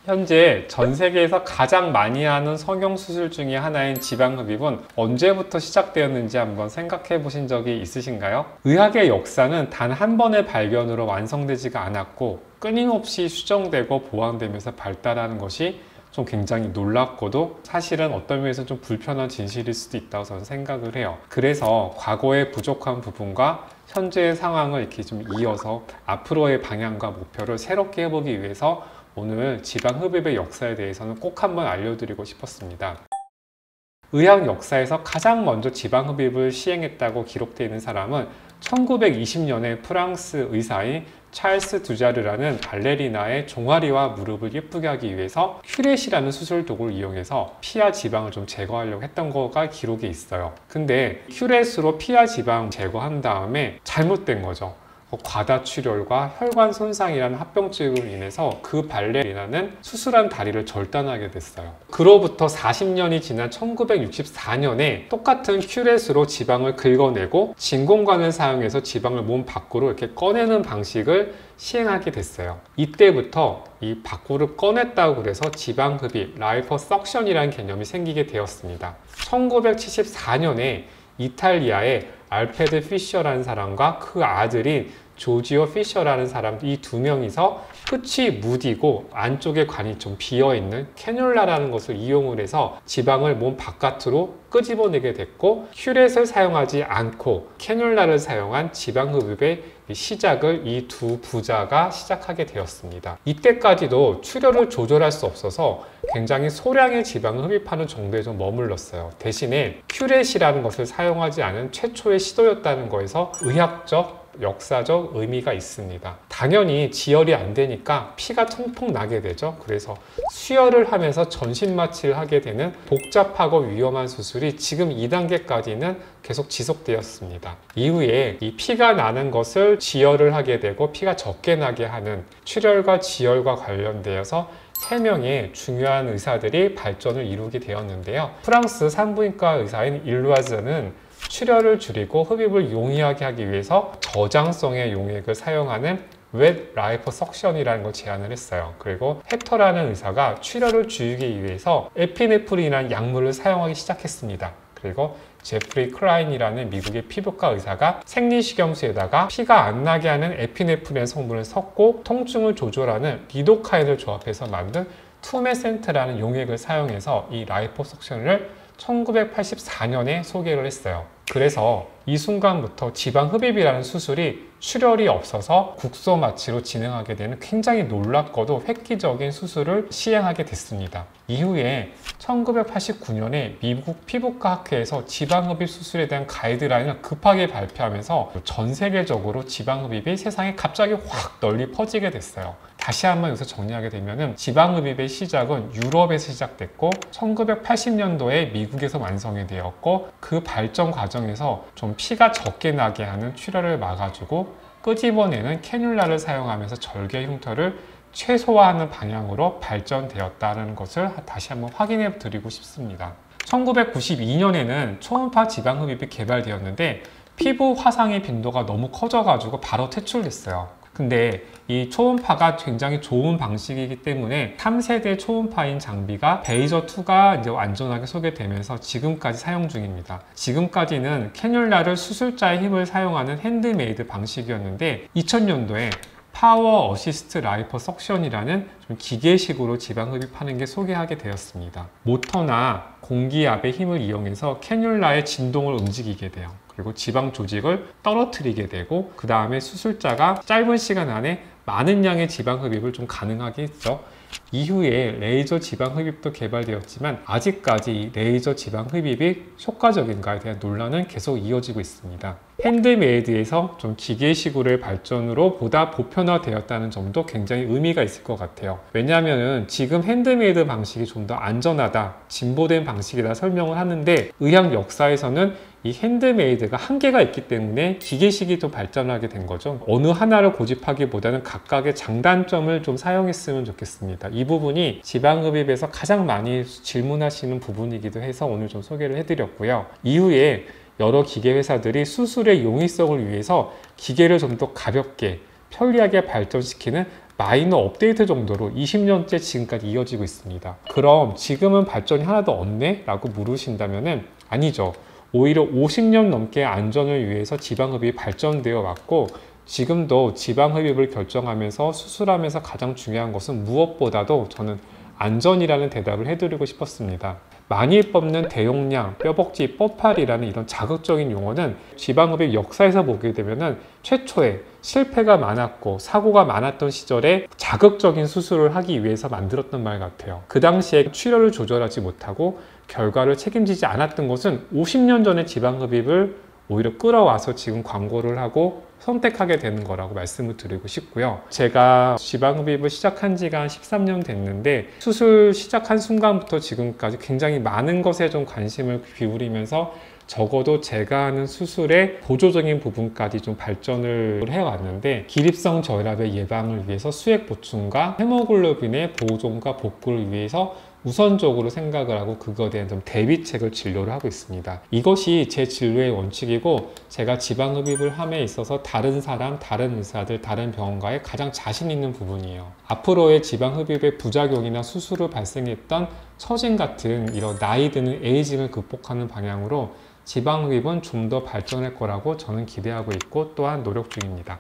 현재 전 세계에서 가장 많이 하는 성형수술 중에 하나인 지방흡입은 언제부터 시작되었는지 한번 생각해 보신 적이 있으신가요? 의학의 역사는 단 한 번의 발견으로 완성되지가 않았고 끊임없이 수정되고 보완되면서 발달하는 것이 좀 굉장히 놀랍고도 사실은 어떤 면에서 좀 불편한 진실일 수도 있다고 저는 생각을 해요. 그래서 과거의 부족한 부분과 현재의 상황을 이렇게 좀 이어서 앞으로의 방향과 목표를 새롭게 해보기 위해서 오늘 지방흡입의 역사에 대해서는 꼭 한번 알려드리고 싶었습니다. 의학 역사에서 가장 먼저 지방흡입을 시행했다고 기록되어 있는 사람은 1920년에 프랑스 의사인 찰스 두자르라는 발레리나의 종아리와 무릎을 예쁘게 하기 위해서 큐렛이라는 수술 도구를 이용해서 피하 지방을 좀 제거하려고 했던 거가 기록에 있어요. 근데 큐렛으로 피하 지방 제거한 다음에 잘못된 거죠. 과다출혈과 혈관 손상이라는 합병증으로 인해서 그 발레리나는 수술한 다리를 절단하게 됐어요. 그로부터 40년이 지난 1964년에 똑같은 큐렛으로 지방을 긁어내고 진공관을 사용해서 지방을 몸 밖으로 이렇게 꺼내는 방식을 시행하게 됐어요. 이때부터 이 밖으로 꺼냈다고 그래서 지방흡입, 라이포석션이라는 개념이 생기게 되었습니다. 1974년에 이탈리아의 알프레드 피셔라는 사람과 그 아들인 조지오 피셔라는 사람, 이 두 명이서 끝이 무디고 안쪽에 관이 좀 비어있는 캐뉼라라는 것을 이용을 해서 지방을 몸 바깥으로 끄집어내게 됐고, 큐렛을 사용하지 않고 캐뉼라를 사용한 지방흡입의 시작을 이 두 부자가 시작하게 되었습니다. 이때까지도 출혈을 조절할 수 없어서 굉장히 소량의 지방을 흡입하는 정도에 좀 머물렀어요. 대신에 큐렛이라는 것을 사용하지 않은 최초의 시도였다는 거에서 의학적 역사적 의미가 있습니다. 당연히 지혈이 안 되니까 피가 통통 나게 되죠. 그래서 수혈을 하면서 전신 마취를 하게 되는 복잡하고 위험한 수술이 지금 2단계까지는 계속 지속되었습니다. 이후에 이 피가 나는 것을 지혈을 하게 되고 피가 적게 나게 하는 출혈과 지혈과 관련되어서 3명의 중요한 의사들이 발전을 이루게 되었는데요. 프랑스 산부인과 의사인 일루아즈는 출혈을 줄이고 흡입을 용이하게 하기 위해서 저장성의 용액을 사용하는 웹 라이포석션이라는 걸 제안을 했어요. 그리고 헥터라는 의사가 출혈을 줄이기 위해서 에피네프린이라는 약물을 사용하기 시작했습니다. 그리고 제프리 클라인이라는 미국의 피부과 의사가 생리식염수에다가 피가 안 나게 하는 에피네프린 성분을 섞고 통증을 조절하는 리도카인을 조합해서 만든 투메센트라는 용액을 사용해서 이 라이포석션을 1984년에 소개를 했어요. 그래서 이 순간부터 지방흡입이라는 수술이 출혈이 없어서 국소 마취로 진행하게 되는 굉장히 놀랍고도 획기적인 수술을 시행하게 됐습니다. 이후에 1989년에 미국 피부과 학회에서 지방흡입 수술에 대한 가이드라인을 급하게 발표하면서 전 세계적으로 지방흡입이 세상에 갑자기 확 널리 퍼지게 됐어요. 다시 한번 여기서 정리하게 되면 지방흡입의 시작은 유럽에서 시작됐고 1980년도에 미국에서 완성이 되었고, 그 발전 과정에서 좀 피가 적게 나게 하는 출혈을 막아주고 끄집어내는 캐뉼라를 사용하면서 절개 흉터를 최소화하는 방향으로 발전되었다는 것을 다시 한번 확인해 드리고 싶습니다. 1992년에는 초음파 지방흡입이 개발되었는데 피부 화상의 빈도가 너무 커져가지고 바로 퇴출됐어요. 근데 이 초음파가 굉장히 좋은 방식이기 때문에 3세대 초음파인 장비가 베이저2가 이제 완전하게 소개되면서 지금까지 사용 중입니다. 지금까지는 캐뉼라를 수술자의 힘을 사용하는 핸드메이드 방식이었는데 2000년도에 파워 어시스트 라이포석션이라는 좀 기계식으로 지방흡입하는 게 소개하게 되었습니다. 모터나 공기압의 힘을 이용해서 캐뉼라의 진동을 움직이게 돼요. 그리고 지방 조직을 떨어뜨리게 되고, 그 다음에 수술자가 짧은 시간 안에 많은 양의 지방 흡입을 좀 가능하게 했죠. 이후에 레이저 지방 흡입도 개발되었지만 아직까지 레이저 지방 흡입이 효과적인가에 대한 논란은 계속 이어지고 있습니다. 핸드메이드에서 좀 기계식으로의 발전으로 보다 보편화되었다는 점도 굉장히 의미가 있을 것 같아요. 왜냐하면 지금 핸드메이드 방식이 좀 더 안전하다, 진보된 방식이다 설명을 하는데, 의학 역사에서는 이 핸드메이드가 한계가 있기 때문에 기계식이 또 발전하게 된 거죠. 어느 하나를 고집하기보다는 각각의 장단점을 좀 사용했으면 좋겠습니다. 이 부분이 지방흡입에서 가장 많이 질문하시는 부분이기도 해서 오늘 좀 소개를 해드렸고요. 이후에 여러 기계 회사들이 수술의 용이성을 위해서 기계를 좀 더 가볍게 편리하게 발전시키는 마이너 업데이트 정도로 20년째 지금까지 이어지고 있습니다. 그럼 지금은 발전이 하나도 없네? 라고 물으신다면은 아니죠. 오히려 50년 넘게 안전을 위해서 지방흡입이 발전되어 왔고, 지금도 지방흡입을 결정하면서 수술하면서 가장 중요한 것은 무엇보다도 저는 안전이라는 대답을 해드리고 싶었습니다. 많이 뽑는 대용량, 뼈복지, 뻐팔이라는 이런 자극적인 용어는 지방흡입 역사에서 보게 되면은 최초에 실패가 많았고 사고가 많았던 시절에 자극적인 수술을 하기 위해서 만들었던 말 같아요. 그 당시에 출혈을 조절하지 못하고 결과를 책임지지 않았던 것은 50년 전에 지방흡입을 오히려 끌어와서 지금 광고를 하고 선택하게 되는 거라고 말씀을 드리고 싶고요. 제가 지방흡입을 시작한 지가 한 13년 됐는데 수술 시작한 순간부터 지금까지 굉장히 많은 것에 좀 관심을 기울이면서 적어도 제가 하는 수술의 보조적인 부분까지 좀 발전을 해왔는데, 기립성 저혈압의 예방을 위해서 수액 보충과 헤모글로빈의 보존과 복구를 위해서 우선적으로 생각을 하고 그거에 대한 좀 대비책을 진료를 하고 있습니다. 이것이 제 진료의 원칙이고, 제가 지방흡입을 함에 있어서 다른 사람, 다른 의사들, 다른 병원과의 가장 자신 있는 부분이에요. 앞으로의 지방흡입의 부작용이나 수술로 발생했던 처진 같은 이런 나이 드는 에이징을 극복하는 방향으로 지방흡입은 좀 더 발전할 거라고 저는 기대하고 있고 또한 노력 중입니다.